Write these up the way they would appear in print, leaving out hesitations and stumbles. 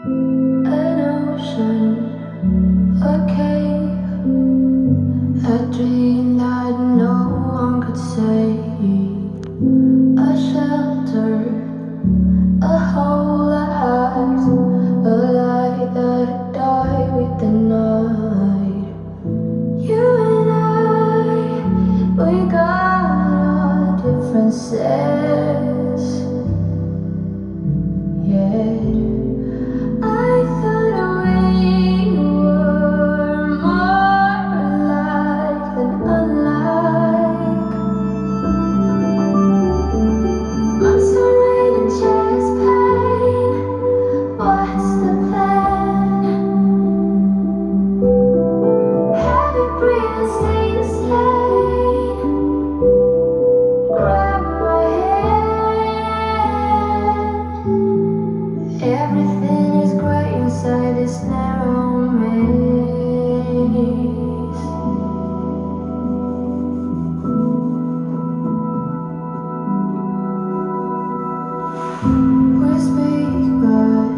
An ocean, a cave, a dream that no one could save, a shelter, a hole that hides a light that died with the night. You and we got our differences, yet I thought we were more alike than unlike. Months of rain and chest pain. What's the plan? Heavy breath and stay the same. Grab my hand. Everything is great inside this narrow maze. We speak but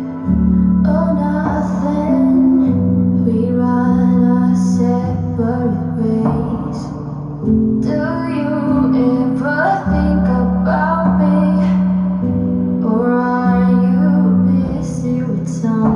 oh nothing. We run our separate ways. Do you ever think about me? Or are you busy with someone?